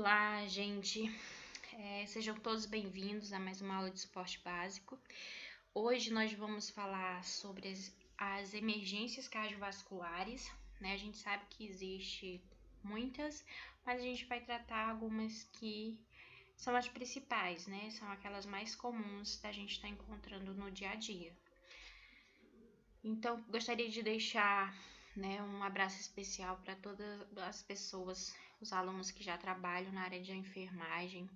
Olá, gente. Sejam todos bem-vindos a mais uma aula de esporte básico. Hoje nós vamos falar sobre as emergências cardiovasculares, né? A gente sabe que existe muitas, mas a gente vai tratar algumas que são as principais, né? São aquelas mais comuns da gente estar encontrando no dia a dia. Então, gostaria de deixar, né, um abraço especial para todas as pessoas, os alunos que já trabalham na área de enfermagem,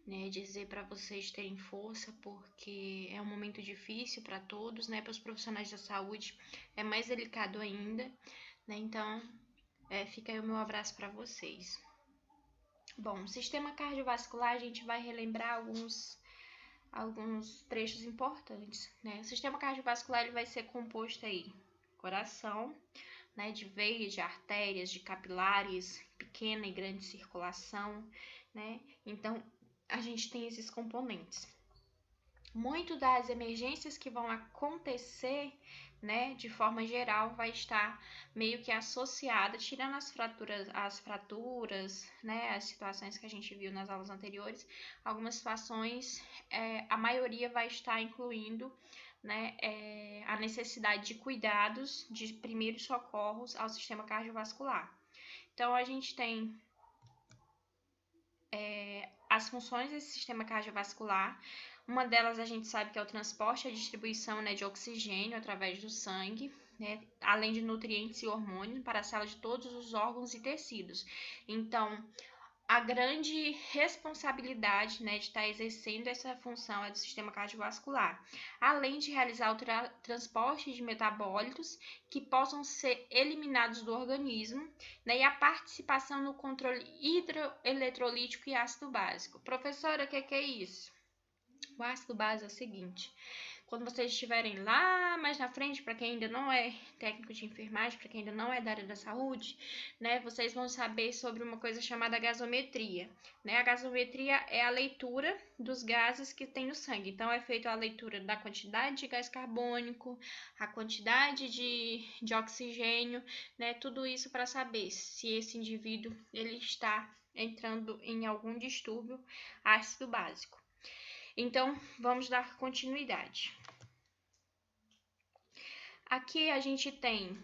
né, dizer para vocês terem força, porque é um momento difícil para todos, né, para os profissionais da saúde é mais delicado ainda, né, então fica aí o meu abraço para vocês. Bom, sistema cardiovascular, a gente vai relembrar alguns trechos importantes, né? O sistema cardiovascular ele vai ser composto aí coração, né, de veias, de artérias, de capilares, pequena e grande circulação, né? Então, a gente tem esses componentes. Muito das emergências que vão acontecer, né, de forma geral, vai estar meio que associada, tirando as fraturas, né, as situações que a gente viu nas aulas anteriores, algumas situações, a maioria vai estar incluindo, né, a necessidade de cuidados de primeiros socorros ao sistema cardiovascular. Então, a gente tem as funções desse sistema cardiovascular. Uma delas a gente sabe que é o transporte e a distribuição, né, de oxigênio através do sangue, né, além de nutrientes e hormônios para a célula de todos os órgãos e tecidos. Então, a grande responsabilidade, né, de estar exercendo essa função é do sistema cardiovascular, além de realizar o transporte de metabólitos que possam ser eliminados do organismo, né, e a participação no controle hidroeletrolítico e ácido básico. Professora, o que é isso? O ácido base é o seguinte: quando vocês estiverem lá mais na frente, para quem ainda não é técnico de enfermagem, para quem ainda não é da área da saúde, né, vocês vão saber sobre uma coisa chamada gasometria, né? A gasometria é a leitura dos gases que tem no sangue. Então, é feita a leitura da quantidade de gás carbônico, a quantidade de oxigênio, né? Tudo isso para saber se esse indivíduo ele está entrando em algum distúrbio ácido básico. Então, vamos dar continuidade. Aqui a gente tem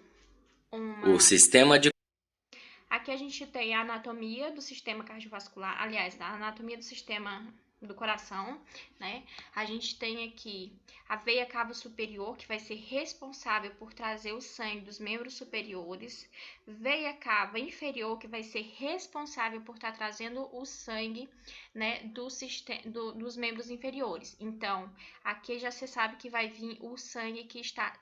Aqui a gente tem a anatomia do sistema cardiovascular, aliás, a anatomia do sistema do coração, né? A gente tem aqui a veia cava superior, que vai ser responsável por trazer o sangue dos membros superiores, veia cava inferior, que vai ser responsável por estar trazendo o sangue, né, dos membros inferiores. Então, aqui já se sabe que vai vir o sangue que está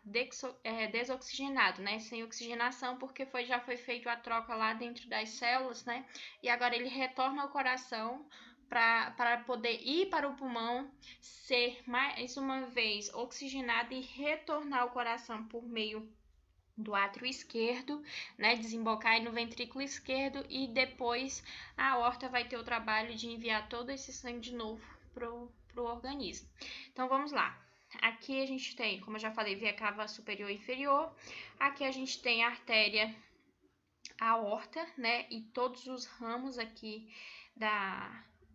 desoxigenado, né, sem oxigenação, porque já foi feita a troca lá dentro das células, né, e agora ele retorna ao coração para poder ir para o pulmão, ser mais uma vez oxigenado e retornar ao coração por meio do átrio esquerdo, né, desembocar aí no ventrículo esquerdo, e depois a aorta vai ter o trabalho de enviar todo esse sangue de novo pro organismo. Então vamos lá. Aqui a gente tem, como eu já falei, veia cava superior e inferior. Aqui a gente tem a artéria aorta, né, e todos os ramos aqui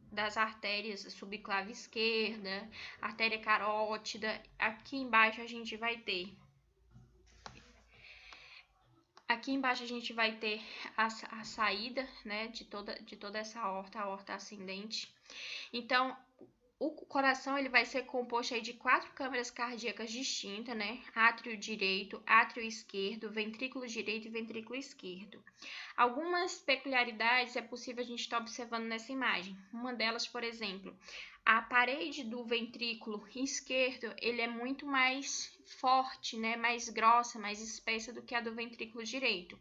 das artérias subclave esquerda, artéria carótida. Aqui embaixo a gente vai ter a saída, né, de toda essa aorta, a aorta ascendente. Então, o coração ele vai ser composto aí de 4 câmaras cardíacas distintas, né? Átrio direito, átrio esquerdo, ventrículo direito e ventrículo esquerdo. Algumas peculiaridades é possível a gente estar observando nessa imagem. Uma delas, por exemplo, a parede do ventrículo esquerdo, ele é muito mais forte, né? Mais grossa, mais espessa do que a do ventrículo direito.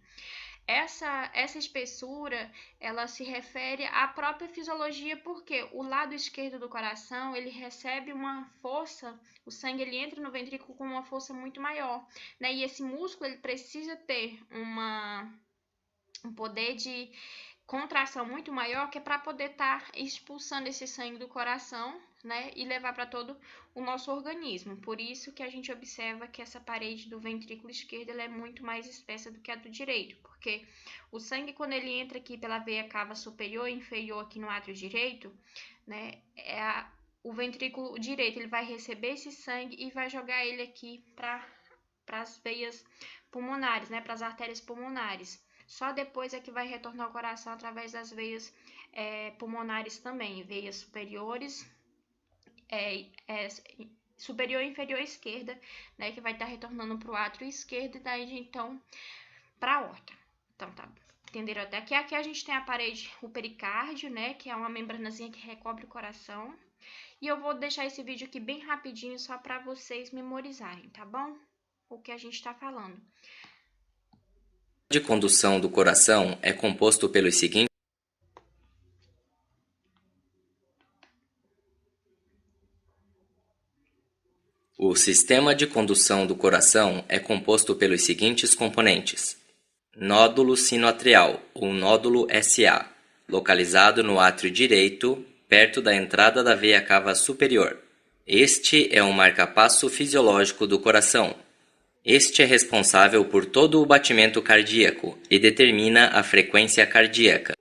Essa espessura, ela se refere à própria fisiologia, porque o lado esquerdo do coração, ele recebe uma força, o sangue ele entra no ventrículo com uma força muito maior, né? E esse músculo, ele precisa ter um poder contração muito maior, que é para poder estar expulsando esse sangue do coração, né, e levar para todo o nosso organismo. Por isso que a gente observa que essa parede do ventrículo esquerdo ela é muito mais espessa do que a do direito, porque o sangue, quando ele entra aqui pela veia cava superior e inferior aqui no átrio direito, né, o ventrículo direito ele vai receber esse sangue e vai jogar ele aqui para as veias pulmonares, né, para as artérias pulmonares. Só depois é que vai retornar ao coração através das veias pulmonares também, veias superiores, superior e inferior esquerda, né, que vai estar retornando para o átrio esquerdo e daí então para a aorta. Então tá, entenderam até aqui? Aqui a gente tem a parede, o pericárdio, né, que é uma membranazinha que recobre o coração. E eu vou deixar esse vídeo aqui bem rapidinho só para vocês memorizarem, tá bom? O que a gente está falando. De condução do coração é composto pelos seguintes. O sistema de condução do coração é composto pelos seguintes componentes: nódulo sinoatrial, ou nódulo SA, localizado no átrio direito, perto da entrada da veia cava superior. Este é um marcapasso fisiológico do coração. Este é responsável por todo o batimento cardíaco e determina a frequência cardíaca.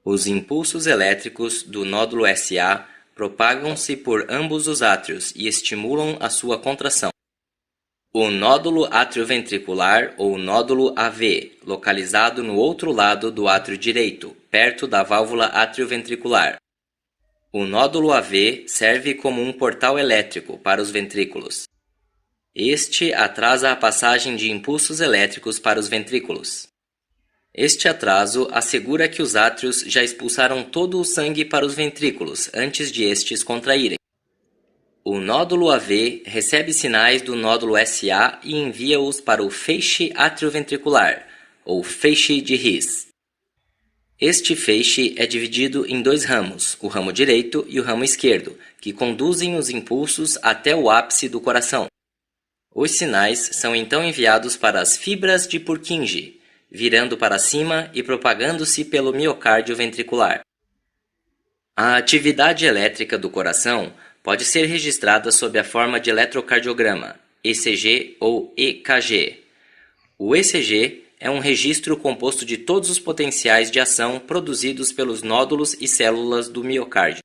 Os impulsos elétricos do nódulo SA propagam-se por ambos os átrios e estimulam a sua contração. O nódulo atrioventricular ou nódulo AV, localizado no outro lado do átrio direito, perto da válvula atrioventricular. O nódulo AV serve como um portal elétrico para os ventrículos. Este atrasa a passagem de impulsos elétricos para os ventrículos. Este atraso assegura que os átrios já expulsaram todo o sangue para os ventrículos antes de estes contraírem. O nódulo AV recebe sinais do nódulo SA e envia-os para o feixe atrioventricular, ou feixe de His. Este feixe é dividido em dois ramos, o ramo direito e o ramo esquerdo, que conduzem os impulsos até o ápice do coração. Os sinais são então enviados para as fibras de Purkinje, virando para cima e propagando-se pelo miocárdio ventricular. A atividade elétrica do coração pode ser registrada sob a forma de eletrocardiograma, ECG ou EKG. O ECG é um registro composto de todos os potenciais de ação produzidos pelos nódulos e células do miocárdio.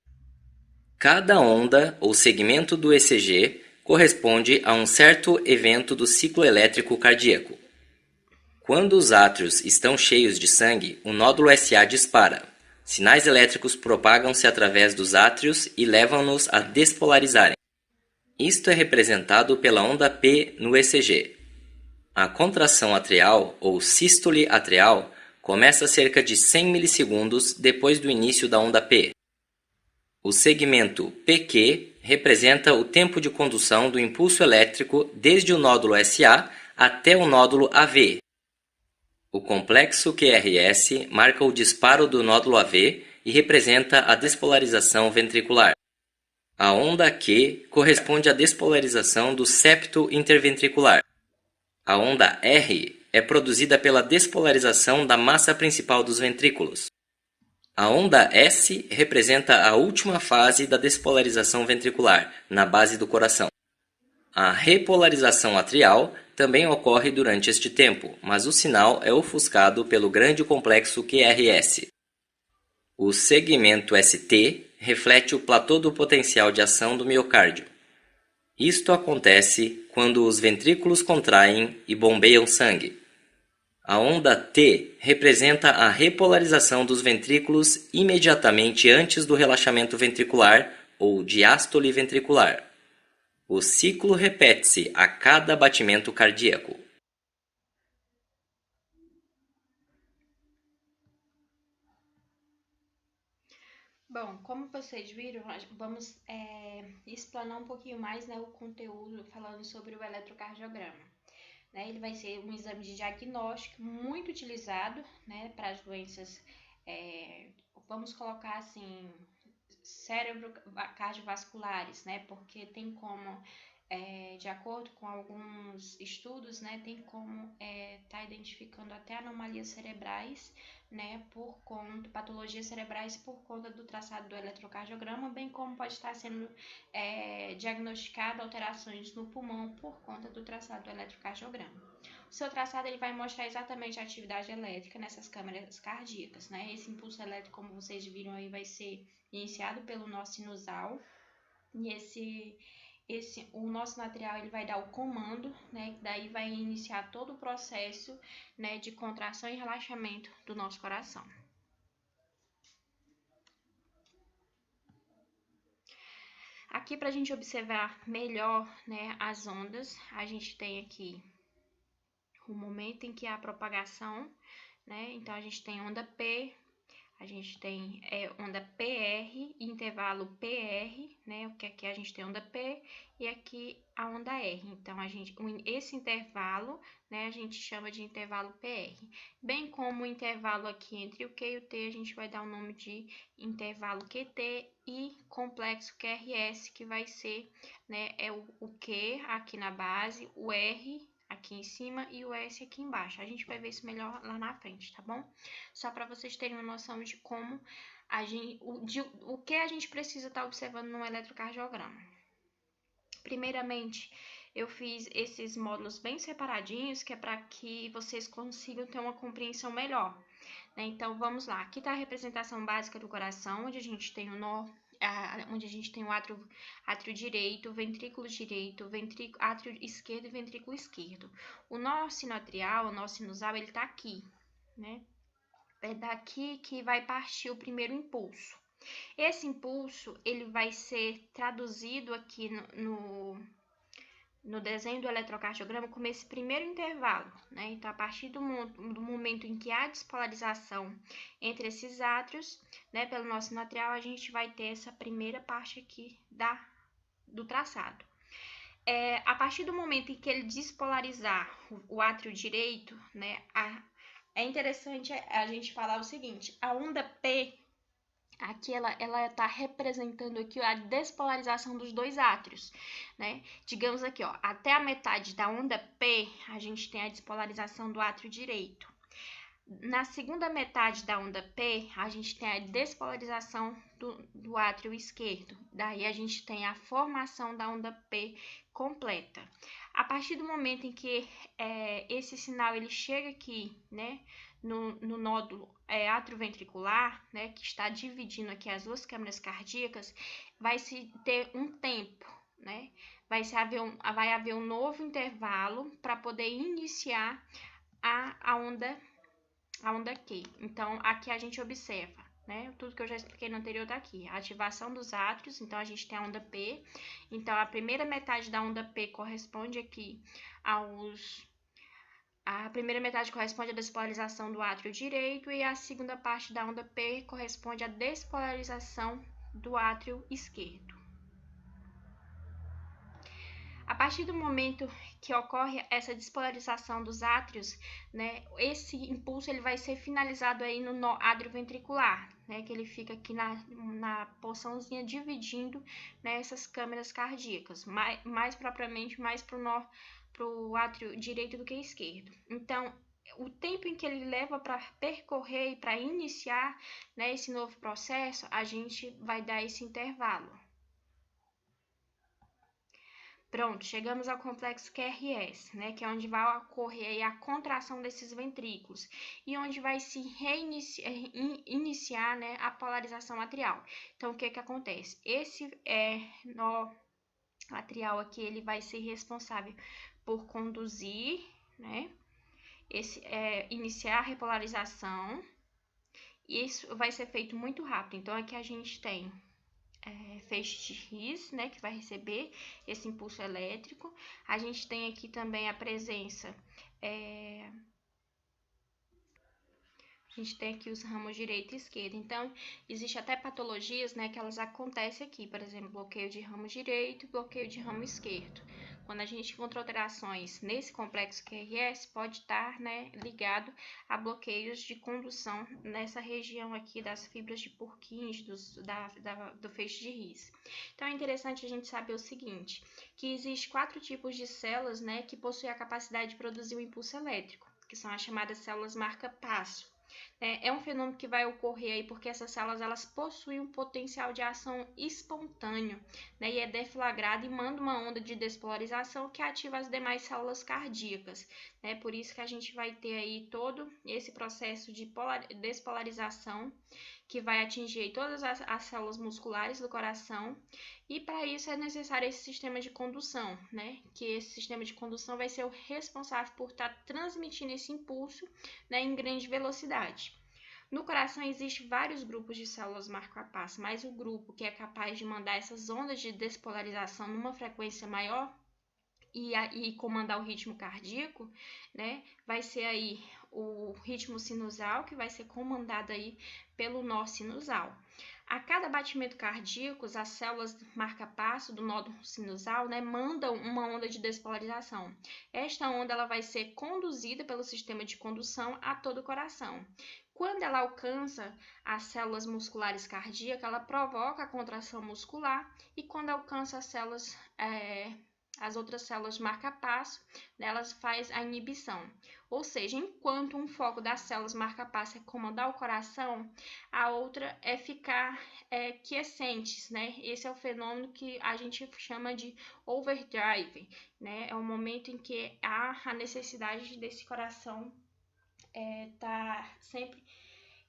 Cada onda ou segmento do ECG corresponde a um certo evento do ciclo elétrico cardíaco. Quando os átrios estão cheios de sangue, o nódulo SA dispara. Sinais elétricos propagam-se através dos átrios e levam-nos a despolarizarem. Isto é representado pela onda P no ECG. A contração atrial, ou sístole atrial, começa cerca de 100 milissegundos depois do início da onda P. O segmento PQ representa o tempo de condução do impulso elétrico desde o nódulo SA até o nódulo AV. O complexo QRS marca o disparo do nódulo AV e representa a despolarização ventricular. A onda Q corresponde à despolarização do septo interventricular. A onda R é produzida pela despolarização da massa principal dos ventrículos. A onda S representa a última fase da despolarização ventricular, na base do coração. A repolarização atrial também ocorre durante este tempo, mas o sinal é ofuscado pelo grande complexo QRS. O segmento ST reflete o platô do potencial de ação do miocárdio. Isto acontece quando os ventrículos contraem e bombeiam sangue. A onda T representa a repolarização dos ventrículos imediatamente antes do relaxamento ventricular ou diástole ventricular. O ciclo repete-se a cada batimento cardíaco. Bom, como vocês viram, vamos explanar um pouquinho mais, né, o conteúdo falando sobre o eletrocardiograma. Né, ele vai ser um exame de diagnóstico muito utilizado, né, para as doenças, vamos colocar assim, cérebro cardiovasculares, né, porque tem como de acordo com alguns estudos, né, tem como tá identificando até anomalias cerebrais, né, por conta, patologias cerebrais por conta do traçado do eletrocardiograma, bem como pode estar sendo diagnosticado alterações no pulmão por conta do traçado do eletrocardiograma. O seu traçado ele vai mostrar exatamente a atividade elétrica nessas câmaras cardíacas, né? Esse impulso elétrico, como vocês viram aí, vai ser iniciado pelo nó sinusal, e o nó sinoatrial ele vai dar o comando, né? Daí vai iniciar todo o processo, né, de contração e relaxamento do nosso coração. Aqui, para a gente observar melhor, né, as ondas, a gente tem aqui o momento em que há a propagação, né? Então, a gente tem onda P, a gente tem onda PR, intervalo PR, né? Porque aqui a gente tem onda P e aqui a onda R. Então, esse intervalo, né, a gente chama de intervalo PR. Bem como o intervalo aqui entre o Q e o T, a gente vai dar o nome de intervalo QT e complexo QRS, que vai ser, né, o Q aqui na base, o R aqui em cima e o S aqui embaixo. A gente vai ver isso melhor lá na frente, tá bom? Só para vocês terem uma noção de como o que a gente precisa estar observando no eletrocardiograma. Primeiramente, eu fiz esses módulos bem separadinhos, que é para que vocês consigam ter uma compreensão melhor, né? Então, vamos lá. Aqui está a representação básica do coração, onde a gente tem o nó, onde a gente tem o átrio direito, ventrículo direito, átrio esquerdo e ventrículo esquerdo. O nó sinoatrial, o nó sinusal, ele está aqui, né? É daqui que vai partir o primeiro impulso. Esse impulso, ele vai ser traduzido aqui no desenho do eletrocardiograma como esse primeiro intervalo, né? Então, a partir do momento em que há despolarização entre esses átrios, né, pelo nó sinoatrial, a gente vai ter essa primeira parte aqui do traçado. A partir do momento em que ele despolarizar o átrio direito, né, é interessante a gente falar o seguinte: a onda P aqui ela está representando aqui a despolarização dos dois átrios, né? Digamos aqui, ó, até a metade da onda P, a gente tem a despolarização do átrio direito. Na segunda metade da onda P, a gente tem a despolarização do átrio esquerdo. Daí a gente tem a formação da onda P completa. A partir do momento em que esse sinal ele chega aqui, né, no nódulo atrioventricular, né, que está dividindo aqui as duas câmaras cardíacas, vai se ter um tempo, né? Vai haver um novo intervalo para poder iniciar a onda Q. Então, aqui a gente observa, né? Tudo que eu já expliquei no anterior tá aqui. A ativação dos átrios, então a gente tem a onda P. Então, a primeira metade da onda P corresponde aqui a primeira metade corresponde à despolarização do átrio direito e a segunda parte da onda P corresponde à despolarização do átrio esquerdo. A partir do momento que ocorre essa despolarização dos átrios, né, esse impulso ele vai ser finalizado aí no nó atrioventricular, né, que ele fica aqui na porçãozinha dividindo, né, essas câmaras cardíacas, mais propriamente mais para o átrio direito do que esquerdo. Então, o tempo em que ele leva para percorrer e para iniciar, né, esse novo processo, a gente vai dar esse intervalo. Pronto, chegamos ao complexo QRS, né, que é onde vai ocorrer a contração desses ventrículos e onde vai se iniciar, né, a polarização atrial. Então, o que acontece? Esse nó atrial aqui, ele vai ser responsável por conduzir, né, iniciar a repolarização, e isso vai ser feito muito rápido. Então, aqui a gente tem feixe X, né, que vai receber esse impulso elétrico. A gente tem aqui também a presença, a gente tem aqui os ramos direito e esquerdo. Então, existe até patologias, né, que elas acontecem aqui, por exemplo, bloqueio de ramo direito e bloqueio de ramo esquerdo. quando a gente encontra alterações nesse complexo QRS, pode estar, né, ligado a bloqueios de condução nessa região aqui das fibras de Purkinje, do feixe de His. Então, é interessante a gente saber o seguinte, que existe 4 tipos de células, né, que possuem a capacidade de produzir um impulso elétrico, que são as chamadas células marca-passo. É um fenômeno que vai ocorrer aí porque essas células elas possuem um potencial de ação espontâneo, né, e é deflagrado e manda uma onda de despolarização que ativa as demais células cardíacas, né? Por isso que a gente vai ter aí todo esse processo de despolarização que vai atingir aí todas as células musculares do coração, e para isso é necessário esse sistema de condução, né? Que esse sistema de condução vai ser o responsável por estar transmitindo esse impulso, né, em grande velocidade. No coração existem vários grupos de células marca-passo, mas o grupo que é capaz de mandar essas ondas de despolarização numa frequência maior e comandar o ritmo cardíaco, né, vai ser aí o ritmo sinusal, que vai ser comandado aí pelo nó sinusal. A cada batimento cardíaco, as células marca-passo do nódulo sinusal, né, mandam uma onda de despolarização. Esta onda ela vai ser conduzida pelo sistema de condução a todo o coração. Quando ela alcança as células musculares cardíacas, ela provoca a contração muscular, e quando alcança as outras células marca-passo, elas faz a inibição. Ou seja, enquanto um foco das células marca-passo é comandar o coração, a outra é ficar quiescentes, né? Esse é o fenômeno que a gente chama de overdrive, né? É o momento em que há a necessidade desse coração tá sempre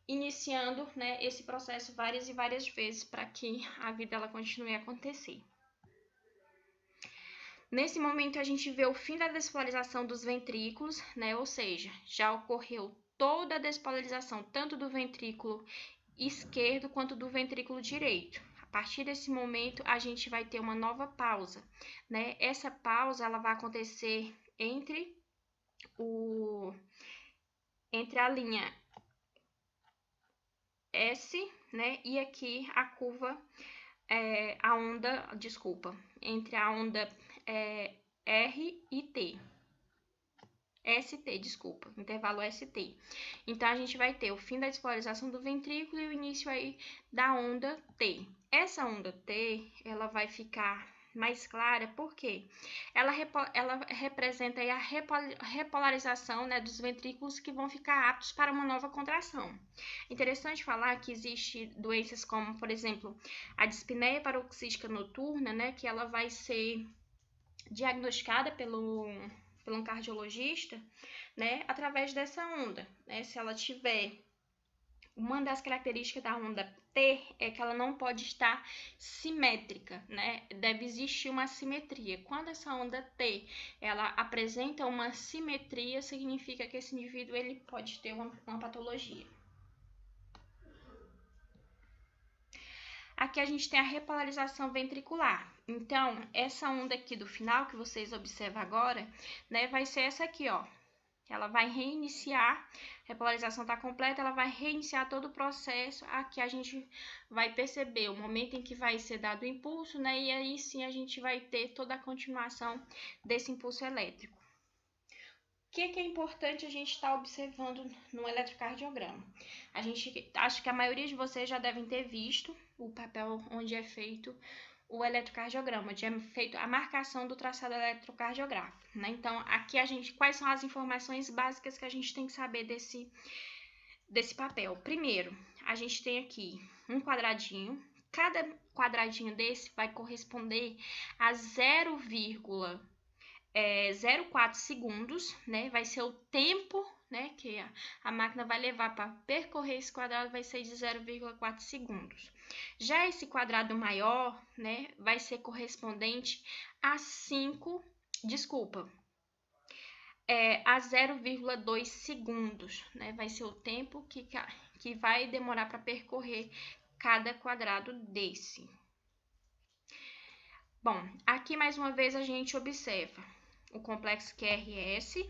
iniciando, né, esse processo várias e várias vezes para que a vida ela continue a acontecer. Nesse momento, a gente vê o fim da despolarização dos ventrículos, né? Ou seja, já ocorreu toda a despolarização, tanto do ventrículo esquerdo quanto do ventrículo direito. A partir desse momento, a gente vai ter uma nova pausa, né? Essa pausa ela vai acontecer entre a linha S, né? E aqui a curva, entre a onda R e T. Intervalo ST. Então, a gente vai ter o fim da despolarização do ventrículo e o início aí da onda T. Essa onda T, ela vai ficar mais clara porque ela representa aí a repolarização, né, dos ventrículos que vão ficar aptos para uma nova contração. Interessante falar que existe doenças como, por exemplo, a dispneia paroxística noturna, né, que ela vai ser diagnosticada pelo um cardiologista, né, através dessa onda, né? Se ela tiver, uma das características da onda T é que ela não pode estar simétrica, né? Deve existir uma simetria. Quando essa onda T ela apresenta uma simetria, significa que esse indivíduo ele pode ter uma patologia. Aqui a gente tem a repolarização ventricular. Então, essa onda aqui do final que vocês observam agora, né, vai ser essa aqui, ó. Ela vai reiniciar, a repolarização está completa, ela vai reiniciar todo o processo. Aqui a gente vai perceber o momento em que vai ser dado o impulso, né, e aí sim a gente vai ter toda a continuação desse impulso elétrico. O que é importante a gente estar observando no eletrocardiograma? Acho que a maioria de vocês já devem ter visto o papel onde é feito o eletrocardiograma, onde é feito a marcação do traçado eletrocardiográfico, né? Então, aqui quais são as informações básicas que a gente tem que saber desse papel? Primeiro, a gente tem aqui um quadradinho. Cada quadradinho desse vai corresponder a 0,04 segundos, né? Vai ser o tempo, né, que a máquina vai levar para percorrer esse quadrado, vai ser de 0,4 segundos. Já esse quadrado maior, né, vai ser correspondente a 0,2 segundos, né? Vai ser o tempo que vai demorar para percorrer cada quadrado desse. Bom, aqui mais uma vez a gente observa o complexo QRS,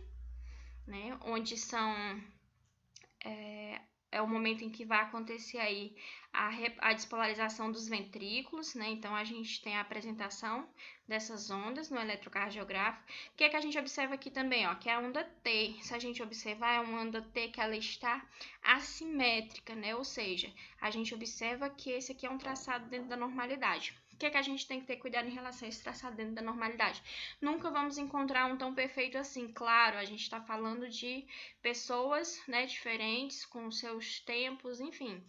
né, onde são é o momento em que vai acontecer aí a despolarização dos ventrículos, né? Então, a gente tem a apresentação dessas ondas no eletrocardiografo. O que é que a gente observa aqui também, ó? Que é a onda T. Se a gente observar, é uma onda T que ela está assimétrica, né? Ou seja, a gente observa que esse aqui é um traçado dentro da normalidade. O que é que a gente tem que ter cuidado em relação a esse traçado dentro da normalidade? Nunca vamos encontrar um tão perfeito assim. Claro, a gente está falando de pessoas, né, diferentes, com seus tempos, enfim,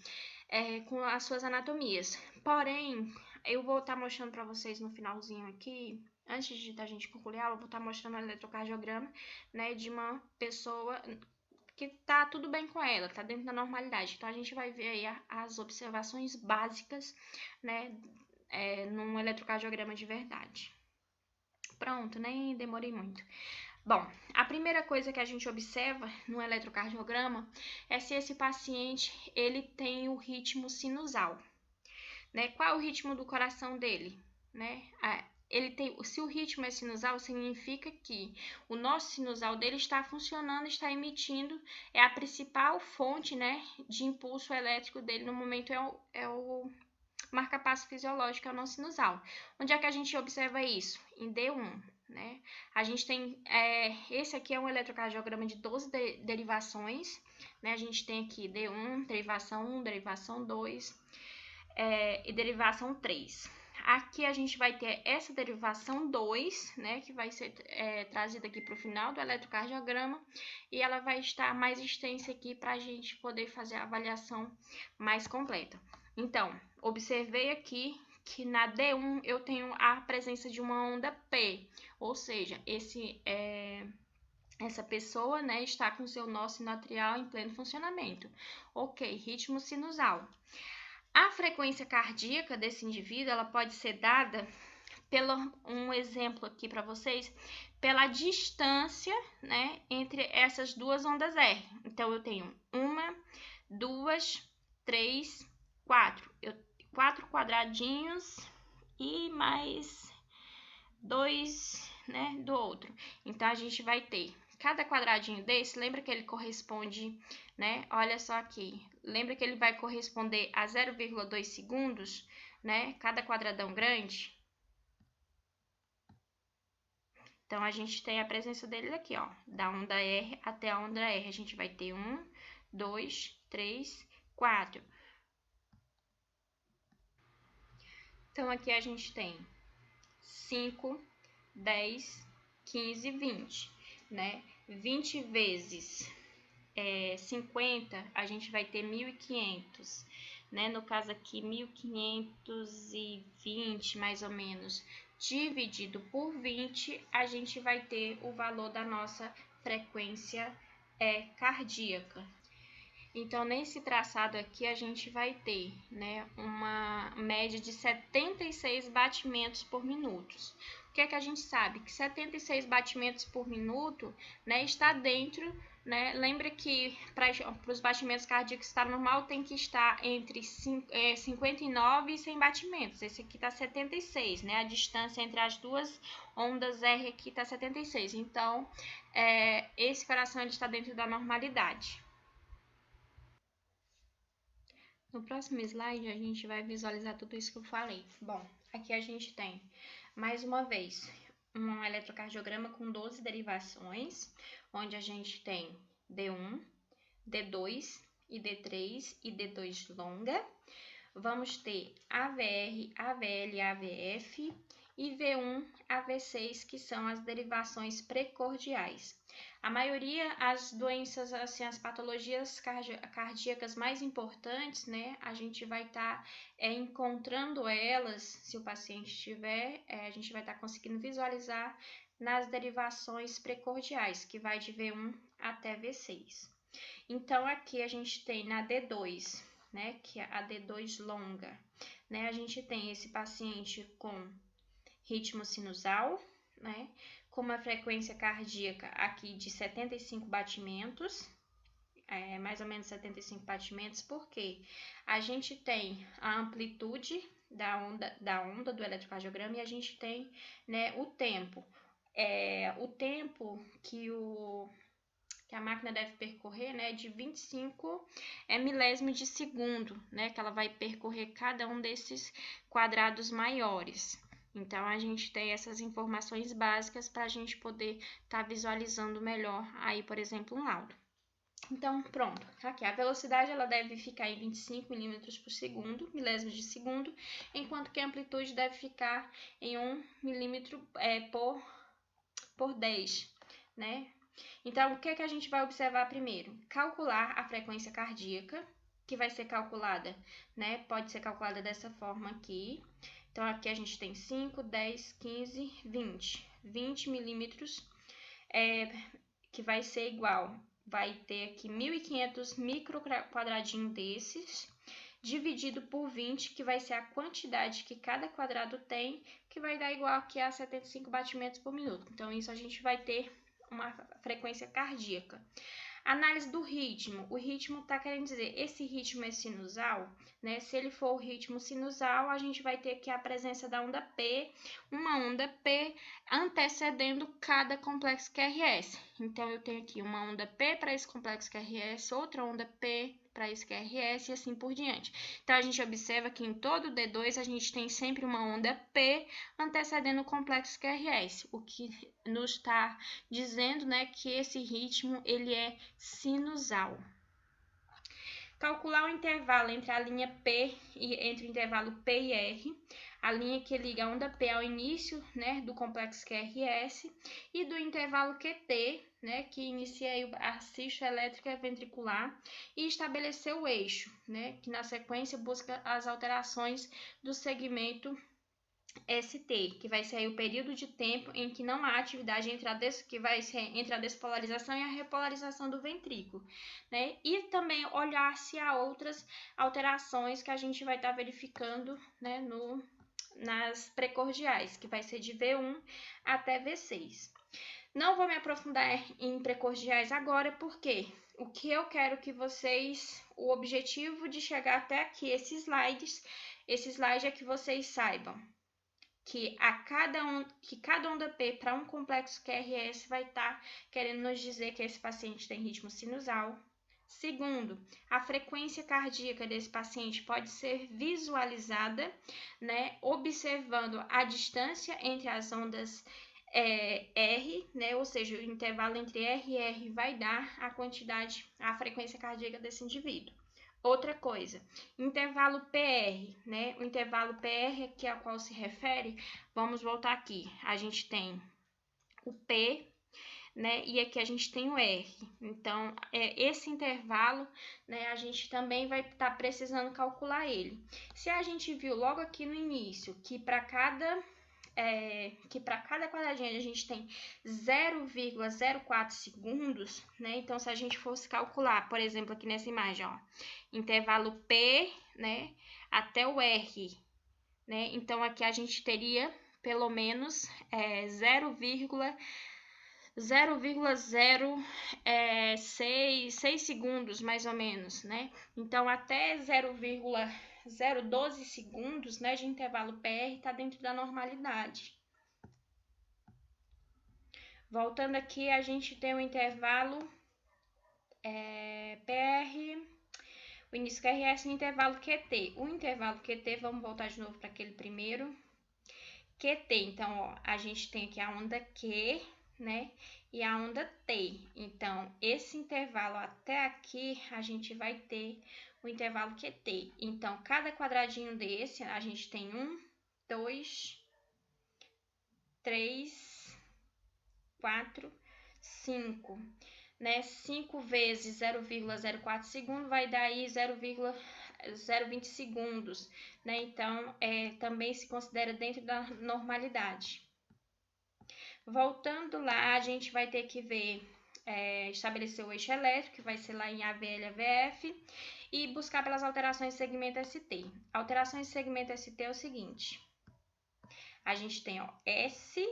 com as suas anatomias. Porém, eu vou estar mostrando para vocês no finalzinho aqui, antes de a gente concluir a aula, eu vou estar mostrando o eletrocardiograma, né, de uma pessoa que tá tudo bem com ela, tá dentro da normalidade. Então, a gente vai ver aí as observações básicas, né, num eletrocardiograma de verdade. Pronto, nem demorei muito. Bom, a primeira coisa que a gente observa no eletrocardiograma é se esse paciente ele tem o ritmo sinusal, né? Qual é o ritmo do coração dele, né? Se o ritmo é sinusal, significa que o nosso sinusal dele está funcionando, está emitindo, é a principal fonte, né, de impulso elétrico dele no momento é o marca-passo fisiológico, é o nosso sinusal. Onde é que a gente observa isso? Em D1, né? A gente tem, esse aqui é um eletrocardiograma de 12 derivações, né? A gente tem aqui D1, derivação 1, derivação 2 e derivação 3. Aqui a gente vai ter essa derivação 2, né, que vai ser trazida aqui para o final do eletrocardiograma, e ela vai estar mais extensa aqui para a gente poder fazer a avaliação mais completa. Então, observei aqui que na D1 eu tenho a presença de uma onda P, ou seja, essa pessoa, né, está com seu nó sinoatrial em pleno funcionamento. Ok, ritmo sinusal. A frequência cardíaca desse indivíduo, ela pode ser dada um exemplo aqui para vocês, pela distância, né, entre essas duas ondas R. Então, eu tenho 1, 2, 3, 4. 4 quadradinhos e mais 2, né, do outro. Então, a gente vai ter cada quadradinho desse, lembra que ele corresponde, né? Olha só aqui. Lembra que ele vai corresponder a 0,2 segundos, né? Cada quadradão grande. Então, a gente tem a presença deles aqui, ó. Da onda R até a onda R. A gente vai ter 1, 2, 3, 4. Então, aqui a gente tem 5, 10, 15, 20, né? 20 vezes 50, a gente vai ter 1.500, né? No caso aqui, 1.520, mais ou menos, dividido por 20, a gente vai ter o valor da nossa frequência cardíaca. Então, nesse traçado aqui, a gente vai ter, né, uma média de 76 batimentos por minuto. O que é que a gente sabe? Que 76 batimentos por minuto, né, está dentro, né, lembra que para os batimentos cardíacos estar normal tem que estar entre 59 e 100 batimentos. Esse aqui está 76, né, a distância entre as duas ondas R aqui está 76. Então, esse coração ele está dentro da normalidade. No próximo slide, a gente vai visualizar tudo isso que eu falei. Bom, aqui a gente tem, mais uma vez, um eletrocardiograma com 12 derivações, onde a gente tem D1, D2 e D3 e D2 longa. Vamos ter AVR, AVL e AVF e V1, AV6, que são as derivações precordiais. A maioria, as doenças, assim, as patologias cardíacas mais importantes, né, a gente vai estar encontrando elas, se o paciente tiver, a gente vai estar conseguindo visualizar nas derivações precordiais, que vai de V1 até V6. Então, aqui a gente tem na D2, né, que é a D2 longa, né, a gente tem esse paciente com ritmo sinusal, né, com uma frequência cardíaca aqui de 75 batimentos, mais ou menos 75 batimentos, porque a gente tem a amplitude da onda do eletrocardiograma e a gente tem, né, o tempo. O tempo que que a máquina deve percorrer, né, de 25 milésimos de segundo, né, que ela vai percorrer cada um desses quadrados maiores. Então, a gente tem essas informações básicas para a gente poder estar visualizando melhor aí, por exemplo, um laudo. Então, pronto, aqui a velocidade ela deve ficar em 25 milímetros por segundo, milésimos de segundo, enquanto que a amplitude deve ficar em 1 milímetro por 10, né? Então, o que a gente vai observar primeiro? Calcular a frequência cardíaca, que vai ser calculada, né? Pode ser calculada dessa forma aqui. Então, aqui a gente tem 5, 10, 15, 20. 20 milímetros, que vai ser igual, vai ter aqui 1.500 microquadradinhos desses, dividido por 20, que vai ser a quantidade que cada quadrado tem, que vai dar igual aqui a 75 batimentos por minuto. Então, isso a gente vai ter uma frequência cardíaca. Análise do ritmo. O ritmo está querendo dizer, esse ritmo é sinusal, né? Se ele for o ritmo sinusal, a gente vai ter aqui a presença da onda P, uma onda P antecedendo cada complexo QRS. Então, eu tenho aqui uma onda P para esse complexo QRS, outra onda P para esse QRS e assim por diante. Então, a gente observa que em todo o D2 a gente tem sempre uma onda P antecedendo o complexo QRS, o que nos está dizendo, né, que esse ritmo ele é sinusal. Calcular o intervalo entre a linha P e entre o intervalo P e R, a linha que liga a onda P ao início, né, do complexo QRS, e do intervalo QT, né, que inicia a sístole elétrica ventricular, e estabelecer o eixo, né, que na sequência busca as alterações do segmento ST, que vai ser aí o período de tempo em que não há atividade que vai ser entre a despolarização e a repolarização do ventrículo, né? E também olhar se há outras alterações que a gente vai estar verificando, né, nas precordiais, que vai ser de V1 até V6. Não vou me aprofundar em precordiais agora, porque o que eu quero que vocês, o objetivo de chegar até aqui, esse slide é que vocês saibam que cada onda P para um complexo QRS vai estar querendo nos dizer que esse paciente tem ritmo sinusal. Segundo, a frequência cardíaca desse paciente pode ser visualizada, né, observando a distância entre as ondas R, né, ou seja, o intervalo entre R e R vai dar a frequência cardíaca desse indivíduo. Outra coisa, intervalo PR, né? O intervalo PR que é ao qual se refere, vamos voltar aqui. A gente tem o P, né? E aqui a gente tem o R. Então, esse intervalo, né? A gente também vai estar precisando calcular ele. Se a gente viu logo aqui no início que para cada quadradinho a gente tem 0,04 segundos, né? Então, se a gente fosse calcular, por exemplo, aqui nessa imagem, ó, intervalo P, né, até o R, né? Então, aqui a gente teria pelo menos 0,06 segundos, mais ou menos, né? Então, até 0,012 segundos, né, de intervalo PR está dentro da normalidade. Voltando aqui, a gente tem o intervalo PR, o início QRS e o intervalo QT. O intervalo QT, vamos voltar de novo para aquele primeiro. QT, então, ó, a gente tem aqui a onda Q, né, e a onda T. Então, esse intervalo até aqui, a gente vai ter o intervalo QT. Então, cada quadradinho desse, a gente tem 1, 2, 3, 4, 5, né? 5 vezes 0,04 segundo vai dar aí 0,020 segundos, né? Então, também se considera dentro da normalidade. Voltando lá, a gente vai ter que ver, estabelecer o eixo elétrico, que vai ser lá em AVL, AVF, e buscar pelas alterações de segmento ST. Alterações de segmento ST é o seguinte, a gente tem, ó, S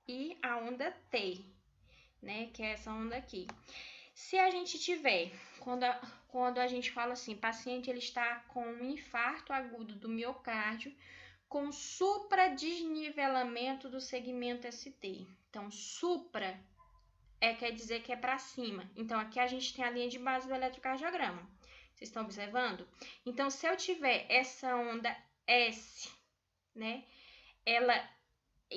e a onda T, né, que é essa onda aqui. Se a gente tiver, quando a gente fala assim, paciente ele está com um infarto agudo do miocárdio, com supradesnivelamento do segmento ST. Então, supra quer dizer que é para cima. Então, aqui a gente tem a linha de base do eletrocardiograma. Vocês estão observando? Então, se eu tiver essa onda S, né?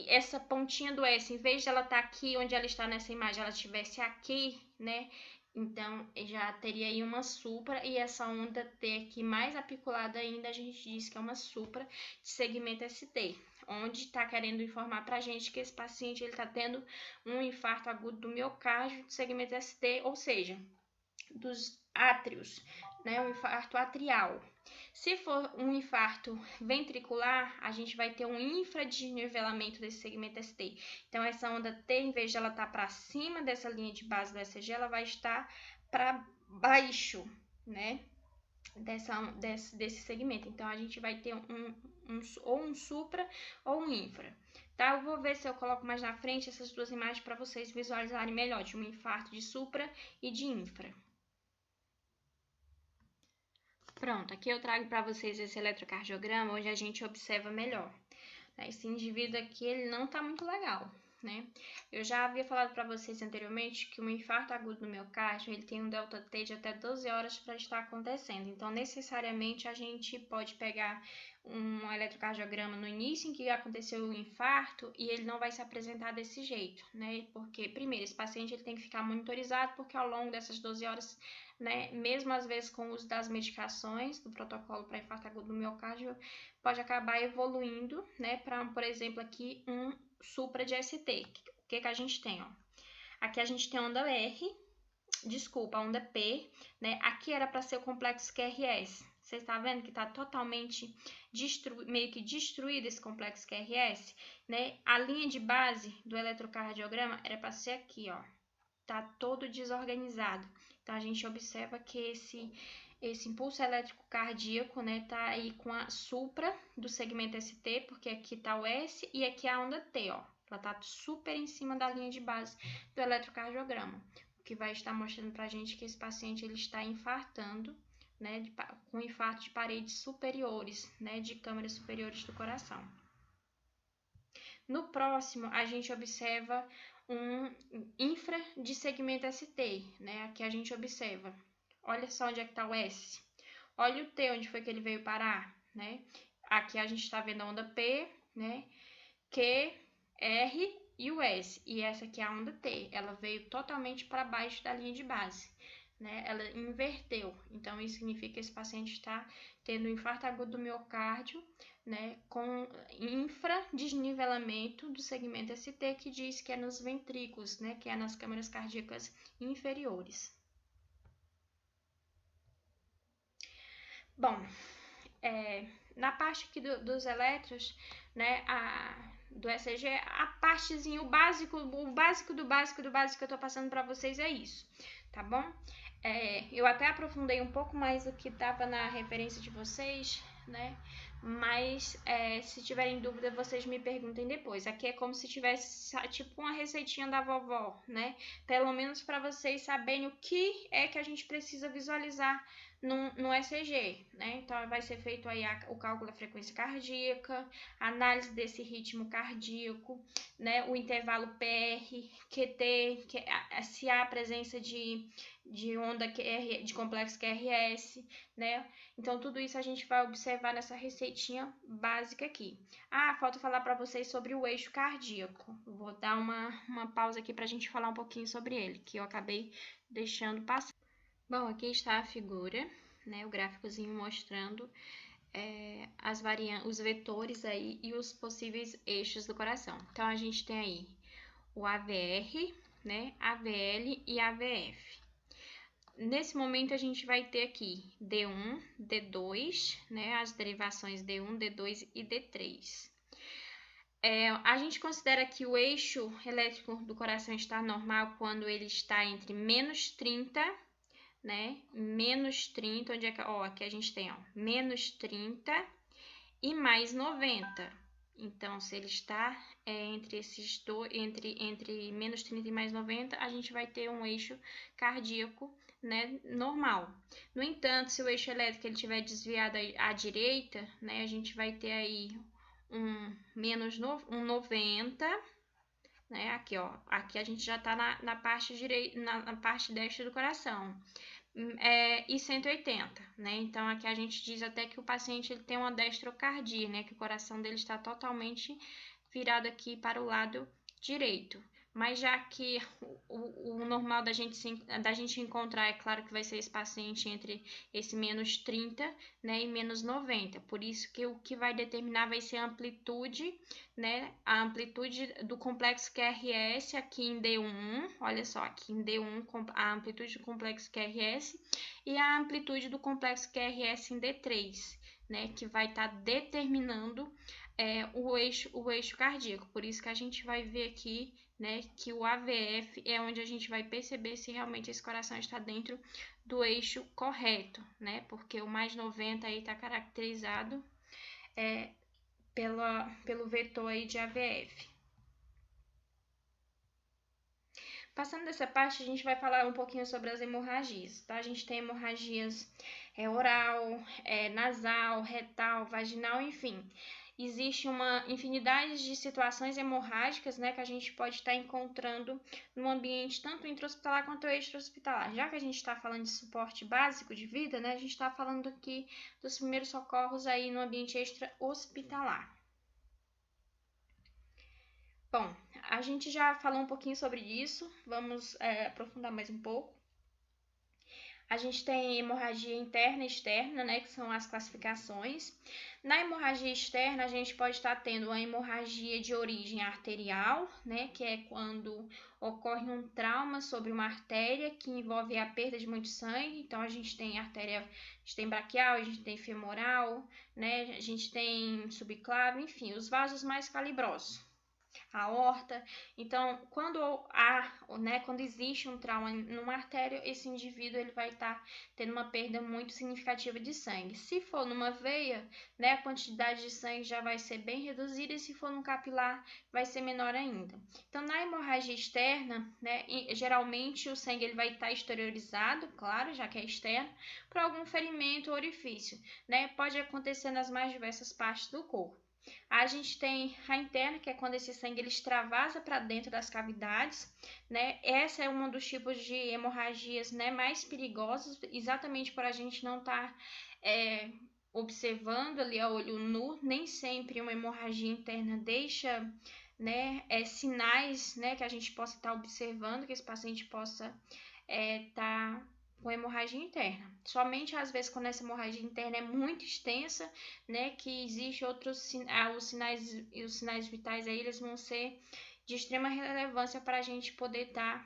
Essa pontinha do S, em vez de ela estar aqui onde ela está nessa imagem, ela estivesse aqui, né? Então, já teria aí uma supra, e essa onda T aqui mais apiculada ainda, a gente diz que é uma supra de segmento ST, onde está querendo informar pra gente que esse paciente está tendo um infarto agudo do miocárdio de segmento ST, ou seja, dos átrios, né? Um infarto atrial. Se for um infarto ventricular, a gente vai ter um infradesnivelamento desse segmento ST. Então, essa onda T, em vez de ela estar para cima dessa linha de base do ECG, ela vai estar para baixo, né? Desse segmento. Então, a gente vai ter ou um supra ou um infra. Tá? Eu vou ver se eu coloco mais na frente essas duas imagens para vocês visualizarem melhor, de um infarto de supra e de infra. Pronto, aqui eu trago para vocês esse eletrocardiograma, onde a gente observa melhor. Esse indivíduo aqui, ele não tá muito legal, né? Eu já havia falado para vocês anteriormente que um infarto agudo no miocárdio, ele tem um delta T de até 12 horas para estar acontecendo. Então, necessariamente, a gente pode pegar um eletrocardiograma no início em que aconteceu o infarto e ele não vai se apresentar desse jeito, né? Porque, primeiro, esse paciente ele tem que ficar monitorizado, porque ao longo dessas 12 horas, né, mesmo às vezes com o uso das medicações do protocolo para infarto agudo do miocárdio, pode acabar evoluindo, né, para, por exemplo, aqui um supra de ST. O que a gente tem, ó? Aqui a gente tem a onda a onda P, né? Aqui era para ser o complexo QRS. Você está vendo que está totalmente meio que destruído esse complexo QRS, né? A linha de base do eletrocardiograma era para ser aqui, ó. Tá todo desorganizado. Então, a gente observa que esse impulso elétrico cardíaco, né, tá aí com a supra do segmento ST, porque aqui tá o S e aqui a onda T, ó. Ela tá super em cima da linha de base do eletrocardiograma, o que vai estar mostrando pra gente que esse paciente ele está infartando, né, com infarto de paredes superiores, né, de câmaras superiores do coração. No próximo, a gente observa um infra de segmento ST, né? Aqui a gente observa, olha só onde é que está o S, olha o T, onde foi que ele veio parar, né? Aqui a gente está vendo a onda P, né? Q, R e o S, e essa aqui é a onda T, ela veio totalmente para baixo da linha de base, né? Ela inverteu, então isso significa que esse paciente está tendo um infarto agudo do miocárdio, né, com infradesnivelamento do segmento ST, que diz que é nos ventrículos, né, que é nas câmaras cardíacas inferiores. Bom, na parte aqui dos eletros, né, do ECG, a partezinha, o básico do básico que eu tô passando para vocês é isso, tá bom? Eu até aprofundei um pouco mais do que estava na referência de vocês, né? Mas se tiverem dúvida, vocês me perguntem depois. Aqui é como se tivesse tipo uma receitinha da vovó, né? Pelo menos para vocês saberem o que é que a gente precisa visualizar no ECG, né? Então, vai ser feito aí o cálculo da frequência cardíaca, análise desse ritmo cardíaco, né? O intervalo PR, QT, se há a presença de onda de complexo QRS, né? Então, tudo isso a gente vai observar nessa receitinha básica aqui. Falta falar para vocês sobre o eixo cardíaco. Vou dar uma pausa aqui para a gente falar um pouquinho sobre ele, que eu acabei deixando passar. Bom, aqui está a figura, né? O gráficozinho mostrando os vetores aí e os possíveis eixos do coração. Então, a gente tem aí o AVR, né? AVL e AVF. Nesse momento, a gente vai ter aqui D1, D2, né? As derivações D1, D2 e D3. A gente considera que o eixo elétrico do coração está normal quando ele está entre menos 30, né? Menos 30, onde é que... aqui a gente tem, menos 30 e mais 90. Então, se ele está entre esses dois, entre menos 30 e mais 90, a gente vai ter um eixo cardíaco, né, normal. No entanto, se o eixo elétrico ele estiver desviado à direita, né, a gente vai ter aí um 90, né? Aqui, ó, aqui a gente já tá na parte direita, na parte destra do coração. E 180, né? Então, aqui a gente diz até que o paciente ele tem uma destrocardia, né? Que o coração dele está totalmente virado aqui para o lado direito. Mas já que o normal da gente encontrar, é claro que vai ser esse paciente entre esse menos 30, né, e menos 90. Por isso que o que vai determinar vai ser a amplitude, né, a amplitude do complexo QRS aqui em D1, olha só, aqui em D1 a amplitude do complexo QRS e a amplitude do complexo QRS em D3, né, que vai estar determinando o eixo cardíaco. Por isso que a gente vai ver aqui, né, que o AVF é onde a gente vai perceber se realmente esse coração está dentro do eixo correto, né, porque o mais 90 aí está caracterizado pelo vetor aí de AVF. Passando dessa parte, a gente vai falar um pouquinho sobre as hemorragias, tá? A gente tem hemorragias oral, nasal, retal, vaginal, enfim. Existe uma infinidade de situações hemorrágicas, né, que a gente pode estar encontrando no ambiente tanto intra-hospitalar quanto extra-hospitalar. Já que a gente está falando de suporte básico de vida, né, a gente está falando aqui dos primeiros socorros aí no ambiente extra-hospitalar. Bom, a gente já falou um pouquinho sobre isso, vamos aprofundar mais um pouco. A gente tem hemorragia interna e externa, né, que são as classificações. Na hemorragia externa, a gente pode estar tendo uma hemorragia de origem arterial, né, que é quando ocorre um trauma sobre uma artéria que envolve a perda de muito sangue. Então, a gente tem artéria, a gente tem braquial, a gente tem femoral, né, a gente tem subclavo, enfim, os vasos mais calibrosos. A aorta. Então, quando existe um trauma numa artéria, esse indivíduo ele vai estar tendo uma perda muito significativa de sangue. Se for numa veia, né, a quantidade de sangue já vai ser bem reduzida, e se for num capilar, vai ser menor ainda. Então, na hemorragia externa, né, geralmente o sangue ele vai estar exteriorizado, claro, já que é externo, por algum ferimento ou orifício, né? Pode acontecer nas mais diversas partes do corpo. A gente tem a interna, que é quando esse sangue ele extravasa para dentro das cavidades, né? Essa é um dos tipos de hemorragias, né, mais perigosos, exatamente por a gente não estar observando ali a olho nu. Nem sempre uma hemorragia interna deixa, né, sinais, né, que a gente possa estar observando, que esse paciente possa estar com hemorragia interna. Somente às vezes quando essa hemorragia interna é muito extensa, né, que existe outros os sinais vitais aí, eles vão ser de extrema relevância para a gente poder estar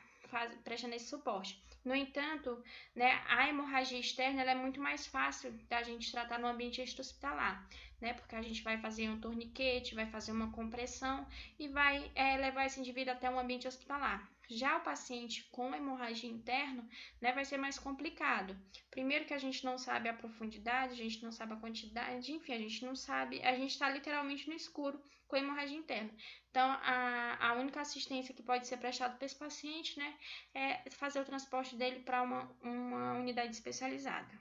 prestando esse suporte. No entanto, né, a hemorragia externa ela é muito mais fácil da gente tratar no ambiente extra-hospitalar, né, porque a gente vai fazer um torniquete, vai fazer uma compressão e vai levar esse indivíduo até um ambiente hospitalar. Já o paciente com hemorragia interna, né, vai ser mais complicado. Primeiro que a gente não sabe a profundidade, a gente não sabe a quantidade, enfim, a gente não sabe, a gente está literalmente no escuro com hemorragia interna. Então, a única assistência que pode ser prestada para esse paciente, né, é fazer o transporte dele para uma unidade especializada.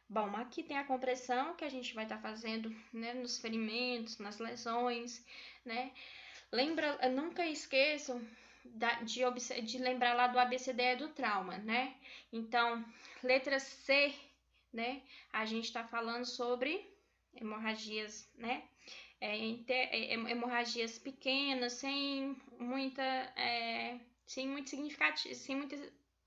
Bom, aqui tem a compressão que a gente vai estar fazendo, né, nos ferimentos, nas lesões, né. Nunca esqueçam de lembrar lá do ABCDE do trauma, né? Então, letra C, né? A gente está falando sobre hemorragias, né? Hemorragias pequenas, sem muito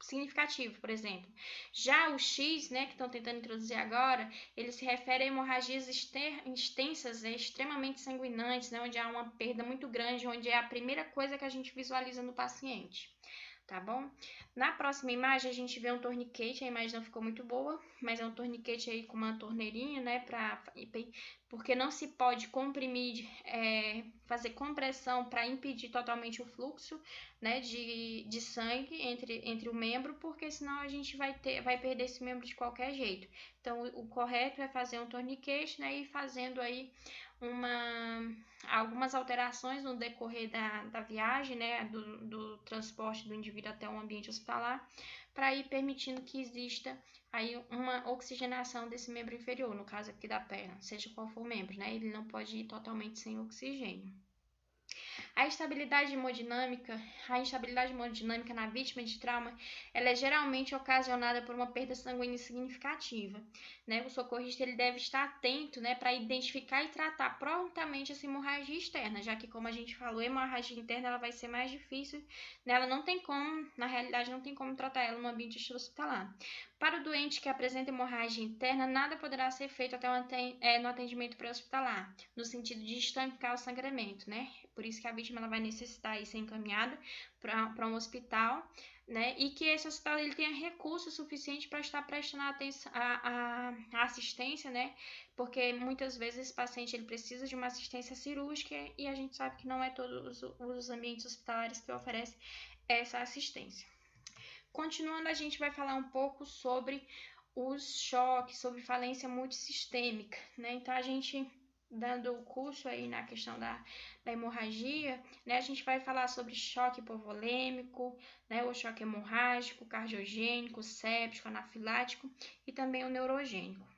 significativo, por exemplo. Já o X, né, que estão tentando introduzir agora, ele se refere a hemorragias extensas, extremamente sanguinantes, né, onde há uma perda muito grande, onde é a primeira coisa que a gente visualiza no paciente. Tá bom? Na próxima imagem a gente vê um torniquete, a imagem não ficou muito boa, mas é um torniquete aí com uma torneirinha, né, porque não se pode comprimir, fazer compressão para impedir totalmente o fluxo, né, de sangue entre o membro, porque senão a gente vai perder esse membro de qualquer jeito. Então, o correto é fazer um torniquete, né, e fazendo aí algumas alterações no decorrer da viagem, né, do transporte do indivíduo até um ambiente hospitalar, para ir permitindo que exista aí uma oxigenação desse membro inferior, no caso aqui da perna, seja qual for o membro, né, ele não pode ir totalmente sem oxigênio. A instabilidade hemodinâmica na vítima de trauma, ela é geralmente ocasionada por uma perda sanguínea significativa, né? O socorrista ele deve estar atento, né, para identificar e tratar prontamente essa hemorragia externa, já que, como a gente falou, a hemorragia interna ela vai ser mais difícil, né? Ela não tem como, na realidade, não tem como tratar ela no ambiente hospitalar. Para o doente que apresenta hemorragia interna, nada poderá ser feito até no atendimento pré-hospitalar, no sentido de estancar o sangramento, né? Por isso que a vítima ela vai necessitar de ser encaminhada para um hospital, né? E que esse hospital ele tenha recursos suficientes para estar prestando a assistência, né? Porque muitas vezes esse paciente ele precisa de uma assistência cirúrgica e a gente sabe que não é todos os ambientes hospitalares que oferecem essa assistência. Continuando, a gente vai falar um pouco sobre os choques, sobre falência multissistêmica, né? Então, a gente, dando o curso aí na questão da hemorragia, né? A gente vai falar sobre choque hipovolêmico, né? O choque hemorrágico, cardiogênico, séptico, anafilático e também o neurogênico.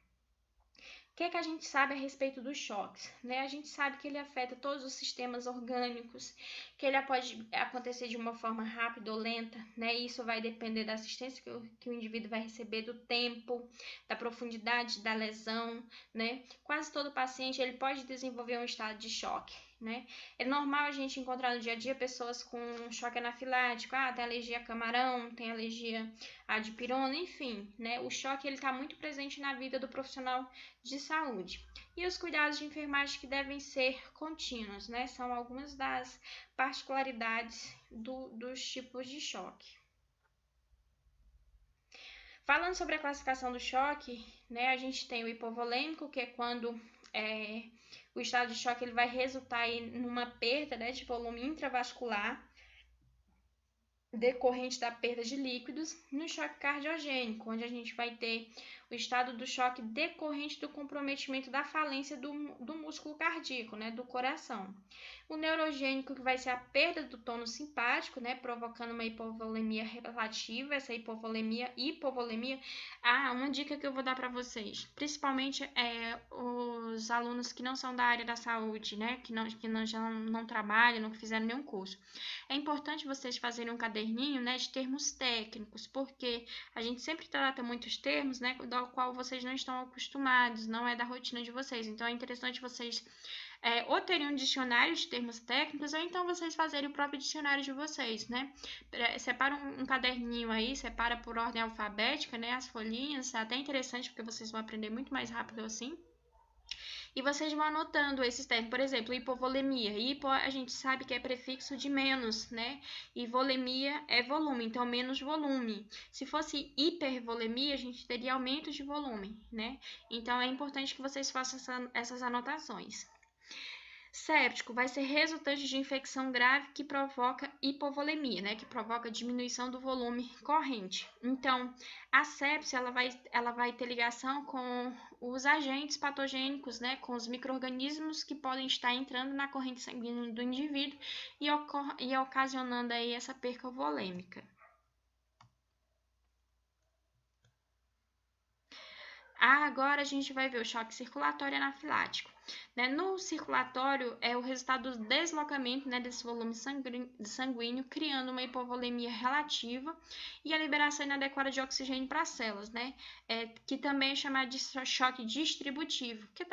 O que a gente sabe a respeito dos choques? Né? A gente sabe que ele afeta todos os sistemas orgânicos, que ele pode acontecer de uma forma rápida ou lenta, né? Isso vai depender da assistência que o indivíduo vai receber, do tempo, da profundidade da lesão, né? Quase todo paciente ele pode desenvolver um estado de choque, né? É normal a gente encontrar no dia a dia pessoas com choque anafilático, tem alergia a camarão, tem alergia a dipirona, enfim, né? O choque ele está muito presente na vida do profissional de saúde. E os cuidados de enfermagem que devem ser contínuos, né? São algumas das particularidades dos tipos de choque. Falando sobre a classificação do choque, né? A gente tem o hipovolêmico, que é quando o estado de choque ele vai resultar aí numa perda, né, de volume intravascular decorrente da perda de líquidos, no choque cardiogênico, onde a gente vai ter o estado do choque decorrente do comprometimento da falência do músculo cardíaco, né, do coração. O neurogênico, que vai ser a perda do tônus simpático, né, provocando uma hipovolemia relativa. Essa hipovolemia, uma dica que eu vou dar para vocês, principalmente os alunos que não são da área da saúde, né, já não trabalham, não fizeram nenhum curso. É importante vocês fazerem um caderninho, né, de termos técnicos, porque a gente sempre trata muitos termos, né, do qual vocês não estão acostumados, não é da rotina de vocês. Então, é interessante vocês ou terem um dicionário de termos técnicos, ou então vocês fazerem o próprio dicionário de vocês, né? Separa um caderninho aí, separa por ordem alfabética, né, as folhinhas, é até interessante, porque vocês vão aprender muito mais rápido assim. E vocês vão anotando esses termos. Por exemplo, hipovolemia. Hipo a gente sabe que é prefixo de menos, né? E volemia é volume, então menos volume. Se fosse hipervolemia, a gente teria aumento de volume, né? Então é importante que vocês façam essas anotações. Séptico vai ser resultante de infecção grave que provoca hipovolemia, né? Que provoca diminuição do volume corrente. Então, a sepse ela vai ter ligação com os agentes patogênicos, né? Com os micro-organismos que podem estar entrando na corrente sanguínea do indivíduo e ocasionando aí essa perca volêmica. Agora a gente vai ver o choque circulatório anafilático. Né? No circulatório é o resultado do deslocamento, né, desse volume sanguíneo, criando uma hipovolemia relativa e a liberação inadequada de oxigênio para as células, né? Que também é chamado de choque distributivo, que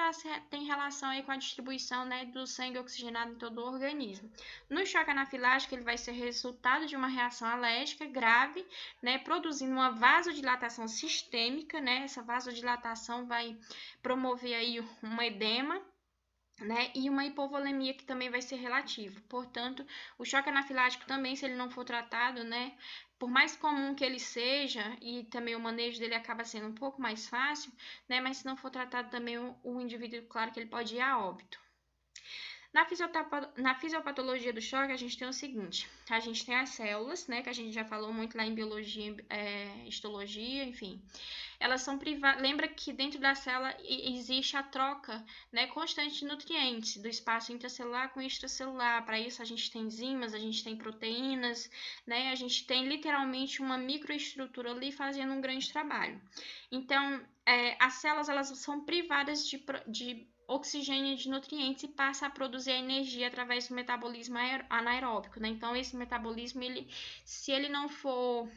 tem relação aí com a distribuição, né, do sangue oxigenado em todo o organismo. No choque anafilático, ele vai ser resultado de uma reação alérgica grave, né, produzindo uma vasodilatação sistêmica, né? Essa vasodilatação vai promover aí um edema, né, e uma hipovolemia que também vai ser relativa. Portanto, o choque anafilático também, se ele não for tratado, né, por mais comum que ele seja, e também o manejo dele acaba sendo um pouco mais fácil, né, mas se não for tratado também o indivíduo, claro que ele pode ir a óbito. Na fisiopatologia do choque, a gente tem o seguinte: a gente tem as células, né, que a gente já falou muito lá em biologia, histologia, enfim. Elas são privadas. Lembra que dentro da célula existe a troca, né, constante de nutrientes do espaço intracelular com extracelular. Para isso, a gente tem enzimas, a gente tem proteínas, né, a gente tem literalmente uma microestrutura ali fazendo um grande trabalho. Então, as células elas são privadas de oxigênio e de nutrientes e passa a produzir a energia através do metabolismo anaeróbico, né? Então, esse metabolismo, se ele não for,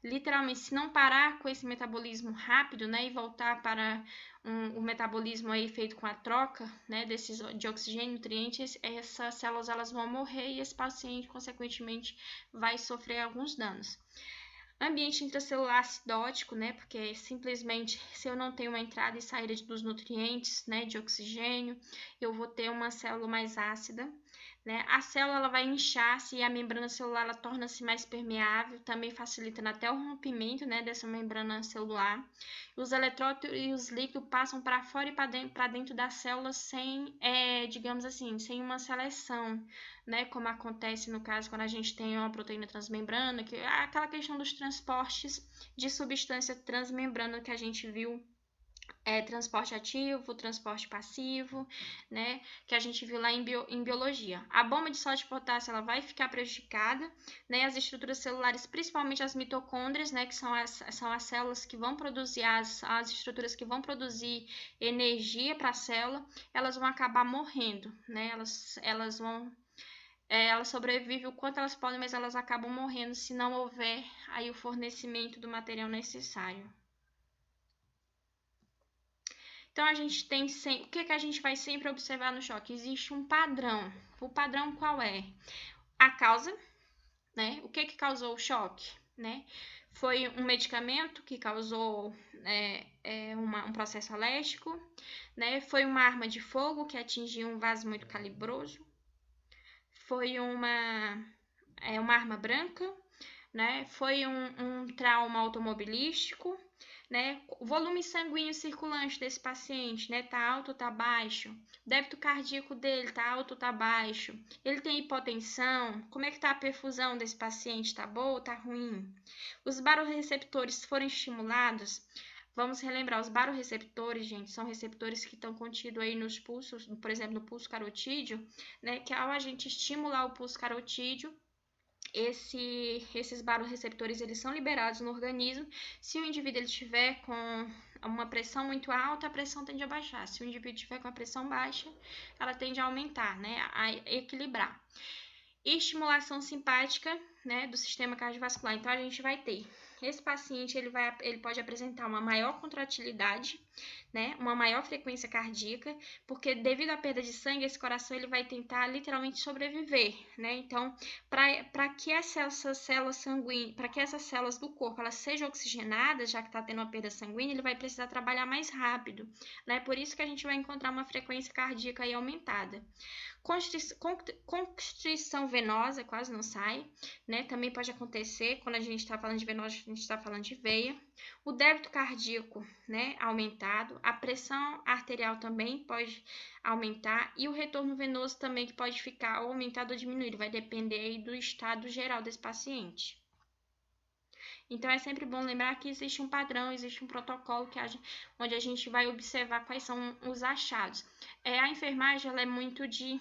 literalmente, se não parar com esse metabolismo rápido, né, e voltar para o metabolismo aí feito com a troca, né, de oxigênio e nutrientes, essas células elas vão morrer e esse paciente, consequentemente, vai sofrer alguns danos. Ambiente intracelular acidótico, né? Porque simplesmente se eu não tenho uma entrada e saída dos nutrientes, né, de oxigênio, eu vou ter uma célula mais ácida, né? A célula ela vai inchar-se e a membrana celular ela torna-se mais permeável, também facilitando até o rompimento, né, dessa membrana celular. Os eletrólitos e os líquidos passam para fora e para dentro da célula sem, digamos assim, sem uma seleção, né, como acontece no caso quando a gente tem uma proteína transmembrana, que é aquela questão dos transportes de substância transmembrana que a gente viu, transporte ativo, transporte passivo, né, que a gente viu lá em biologia. A bomba de sódio e potássio ela vai ficar prejudicada, né, as estruturas celulares, principalmente as mitocôndrias, né, que são as células que vão produzir, as estruturas que vão produzir energia para a célula, elas vão acabar morrendo, né, elas vão elas sobrevivem o quanto elas podem, mas elas acabam morrendo se não houver aí o fornecimento do material necessário. Então, a gente tem sempre... O que a gente vai sempre observar no choque? Existe um padrão. O padrão qual é? A causa, né? O que causou o choque, né? Foi um medicamento que causou um processo alérgico, né? Foi uma arma de fogo que atingiu um vaso muito calibroso. Foi uma arma branca, né? Foi um trauma automobilístico, né? O volume sanguíneo circulante desse paciente, né? Tá alto ou tá baixo? O débito cardíaco dele tá alto ou tá baixo? Ele tem hipotensão? Como é que tá a perfusão desse paciente? Tá boa ou tá ruim? Os baroreceptores foram estimulados? Vamos relembrar, os baroreceptores, gente, são receptores que estão contidos aí nos pulsos, por exemplo, no pulso carotídeo, né? Que ao a gente estimular o pulso carotídeo, esses baroreceptores eles são liberados no organismo. Se o indivíduo ele tiver com uma pressão muito alta, a pressão tende a baixar. Se o indivíduo tiver com a pressão baixa, ela tende a aumentar, né? A equilibrar. Estimulação simpática, né, do sistema cardiovascular. Então, a gente vai ter esse paciente, ele pode apresentar uma maior contratilidade, né, uma maior frequência cardíaca, porque devido à perda de sangue, esse coração ele vai tentar literalmente sobreviver, né? Então, para que essas células sanguíneas, para que essas células do corpo elas sejam oxigenadas, já que está tendo uma perda sanguínea, ele vai precisar trabalhar mais rápido, né? Por isso que a gente vai encontrar uma frequência cardíaca aí aumentada. Constrição venosa quase não sai, né? Também pode acontecer quando a gente está falando de venosa, a gente está falando de veia. O débito cardíaco, né, aumentado. A pressão arterial também pode aumentar. E o retorno venoso também que pode ficar ou aumentado ou diminuído. Vai depender aí do estado geral desse paciente. Então, é sempre bom lembrar que existe um padrão, existe um protocolo onde a gente vai observar quais são os achados. A enfermagem, ela é muito de...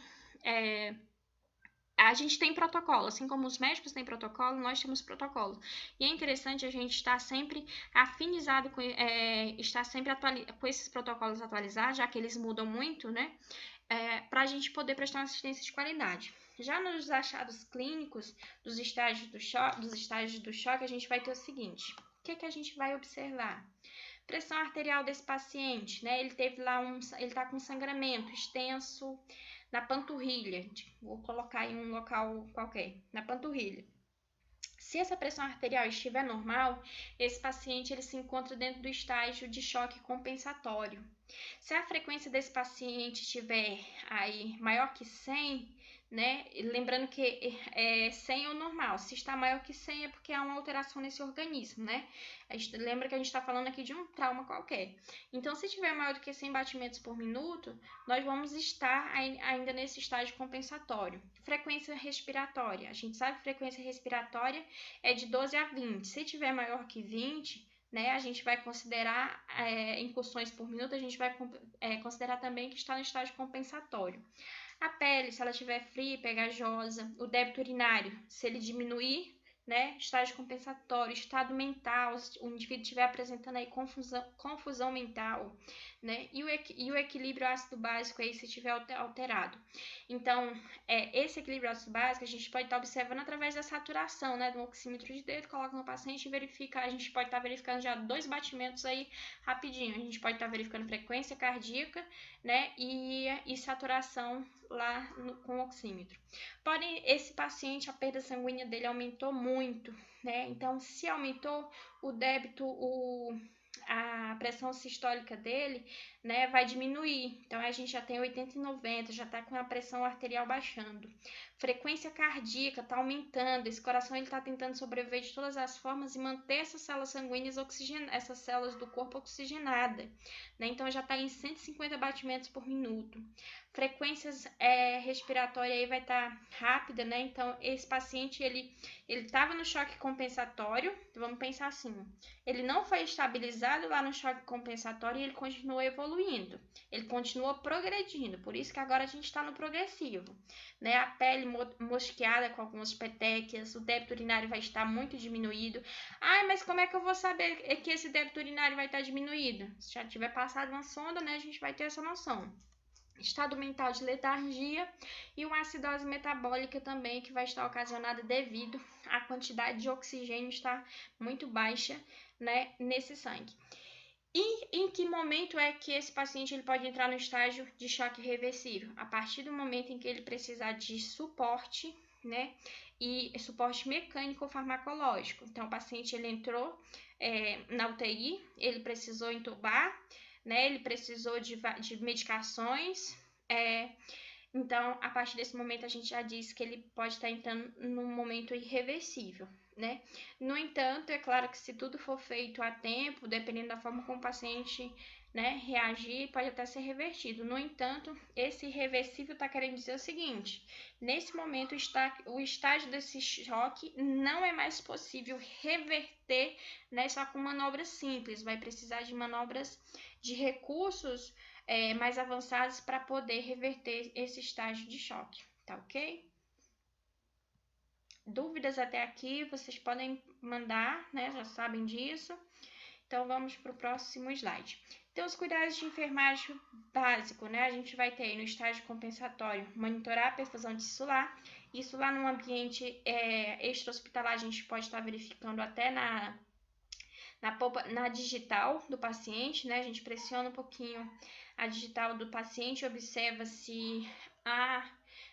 a gente tem protocolo, assim como os médicos têm protocolo, nós temos protocolo. E é interessante a gente estar sempre afinizado com, estar sempre com esses protocolos atualizados, já que eles mudam muito, né? Para a gente poder prestar uma assistência de qualidade. Já nos achados clínicos dos estágios do choque, a gente vai ter o seguinte: o que a gente vai observar? Pressão arterial desse paciente, né? Ele teve lá ele tá com sangramento extenso na panturrilha. Vou colocar em um local qualquer, na panturrilha. Se essa pressão arterial estiver normal, esse paciente ele se encontra dentro do estágio de choque compensatório. Se a frequência desse paciente estiver aí maior que 100, né? E lembrando que é 100 é o normal. Se está maior que 100 é porque há uma alteração nesse organismo, né? Lembra que a gente está falando aqui de um trauma qualquer. Então, se tiver maior do que 100 batimentos por minuto, nós vamos estar ainda nesse estágio compensatório. Frequência respiratória. A gente sabe que frequência respiratória é de 12 a 20. Se tiver maior que 20, né, a gente vai considerar incursões por minuto, a gente vai considerar também que está no estágio compensatório. A pele, se ela estiver fria e pegajosa, o débito urinário, se ele diminuir, né, estágio compensatório, estado mental, se o indivíduo estiver apresentando aí confusão mental, né, e o equilíbrio ácido-básico aí se estiver alterado. Então, esse equilíbrio ácido-básico a gente pode estar observando através da saturação, né, do oxímetro de dedo, coloca no paciente e verifica, a gente pode estar verificando já 2 batimentos aí rapidinho, a gente pode estar verificando frequência cardíaca, né, e saturação lá com o oxímetro. Porém, esse paciente, a perda sanguínea dele aumentou muito, né? Então, se aumentou o débito, a pressão sistólica dele, né, vai diminuir. Então, a gente já tem 80 e 90, já está com a pressão arterial baixando. Frequência cardíaca está aumentando, esse coração ele está tentando sobreviver de todas as formas e manter essas células sanguíneas essas células do corpo oxigenadas, né? Então, já está em 150 batimentos por minuto. Frequências respiratórias aí vai estar rápida, né? Então, esse paciente, ele estava no choque compensatório, vamos pensar assim, ele não foi estabilizado lá no choque compensatório e ele continuou evoluindo, ele continua progredindo, por isso que agora a gente está no progressivo, né? A pele mosqueada com algumas petequias, o débito urinário vai estar muito diminuído. Mas como é que eu vou saber que esse débito urinário vai estar diminuído? Se já tiver passado uma sonda, né, a gente vai ter essa noção. Estado mental de letargia e uma acidose metabólica também que vai estar ocasionada devido à quantidade de oxigênio estar muito baixa, né, nesse sangue. E em que momento é que esse paciente ele pode entrar no estágio de choque reversível? A partir do momento em que ele precisar de suporte, né, e suporte mecânico ou farmacológico. Então, o paciente ele entrou na UTI, ele precisou entubar, né, ele precisou de medicações, então, a partir desse momento, a gente já diz que ele pode estar entrando num momento irreversível, né? No entanto, é claro que se tudo for feito a tempo, dependendo da forma como o paciente, né, reagir, pode até ser revertido. No entanto, esse irreversível está querendo dizer o seguinte, nesse momento, o estágio desse choque não é mais possível reverter, né, só com manobras simples, vai precisar de manobras de recursos mais avançados para poder reverter esse estágio de choque, tá ok? Dúvidas até aqui, vocês podem mandar, né? Já sabem disso. Então, vamos para o próximo slide. Então, os cuidados de enfermagem básico, né? A gente vai ter aí no estágio compensatório, monitorar a perfusão tissular. Isso lá no ambiente extra-hospitalar, a gente pode estar verificando até na digital do paciente, né? A gente pressiona um pouquinho a digital do paciente, observa se há,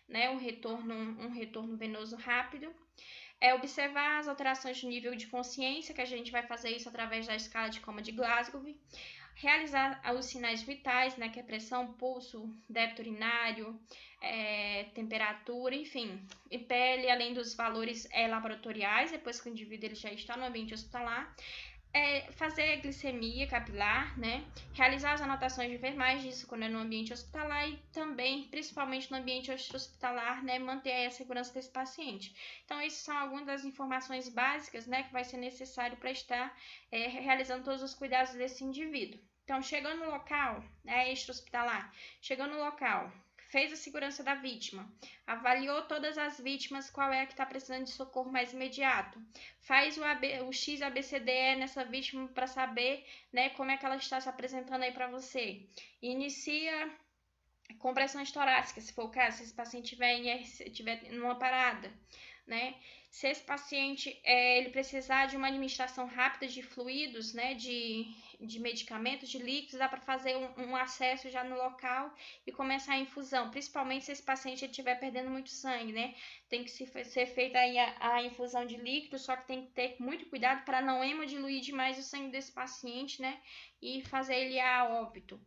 né, um retorno venoso rápido. Observar as alterações de nível de consciência, que a gente vai fazer isso através da escala de coma de Glasgow. Realizar os sinais vitais, né, que é pressão, pulso, débito urinário, temperatura, enfim. E pele, além dos valores laboratoriais, depois que o indivíduo ele já está no ambiente hospitalar. Fazer glicemia capilar, né? Realizar as anotações enfermais, disso quando é no ambiente hospitalar e também, principalmente no ambiente hospitalar, né, manter a segurança desse paciente. Então, essas são algumas das informações básicas, né, que vai ser necessário para estar realizando todos os cuidados desse indivíduo. Então, chegando no local, extra-hospitalar, chegando no local, fez a segurança da vítima, avaliou todas as vítimas, qual é a que está precisando de socorro mais imediato, faz o XABCDE nessa vítima para saber, né, como é que ela está se apresentando aí para você. Inicia compressões torácicas, se for o caso, se esse paciente estiver numa parada, né? Se esse paciente ele precisar de uma administração rápida de fluidos, né, de medicamentos, de líquidos, dá para fazer um acesso já no local e começar a infusão, principalmente se esse paciente estiver perdendo muito sangue, né? Tem que ser feita aí a infusão de líquido, só que tem que ter muito cuidado para não hemodiluir demais o sangue desse paciente, né? E fazer ele a óbito.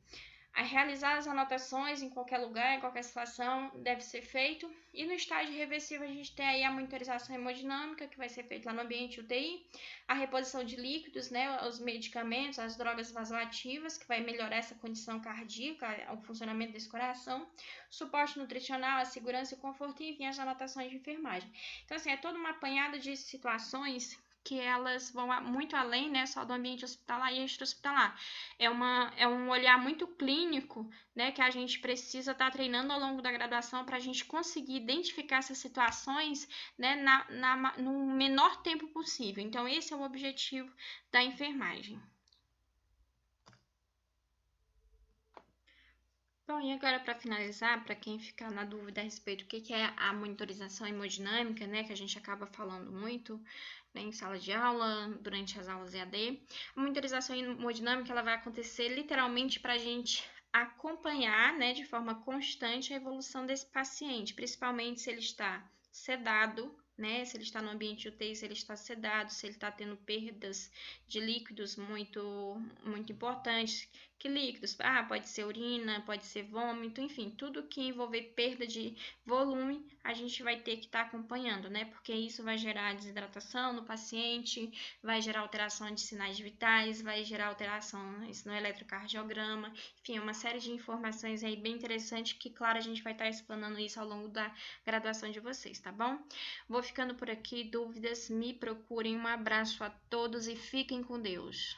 A realizar as anotações em qualquer lugar, em qualquer situação, deve ser feito. E no estágio reversível, a gente tem aí a monitorização hemodinâmica, que vai ser feita lá no ambiente UTI, a reposição de líquidos, né, os medicamentos, as drogas vasoativas, que vai melhorar essa condição cardíaca, o funcionamento desse coração, suporte nutricional, a segurança e o conforto, e enfim, as anotações de enfermagem. Então, assim, é toda uma apanhada de situações que elas vão muito além, né, só do ambiente hospitalar e extra-hospitalar. É um olhar muito clínico, né, que a gente precisa estar treinando ao longo da graduação para a gente conseguir identificar essas situações, né, no menor tempo possível. Então, esse é o objetivo da enfermagem. Bom, e agora para finalizar, para quem ficar na dúvida a respeito do que é a monitorização hemodinâmica, né, que a gente acaba falando muito, né, em sala de aula, durante as aulas EAD, a monitorização hemodinâmica ela vai acontecer literalmente para a gente acompanhar, né, de forma constante a evolução desse paciente, principalmente se ele está sedado, né, se ele está no ambiente UTI, se ele está sedado, se ele está tendo perdas de líquidos muito importantes. Que líquidos? Pode ser urina, pode ser vômito, enfim, tudo que envolver perda de volume, a gente vai ter que estar acompanhando, né? Porque isso vai gerar desidratação no paciente, vai gerar alteração de sinais vitais, vai gerar alterações no eletrocardiograma, enfim, uma série de informações aí bem interessantes que, claro, a gente vai estar explanando isso ao longo da graduação de vocês, tá bom? Vou ficando por aqui, dúvidas, me procurem, um abraço a todos e fiquem com Deus.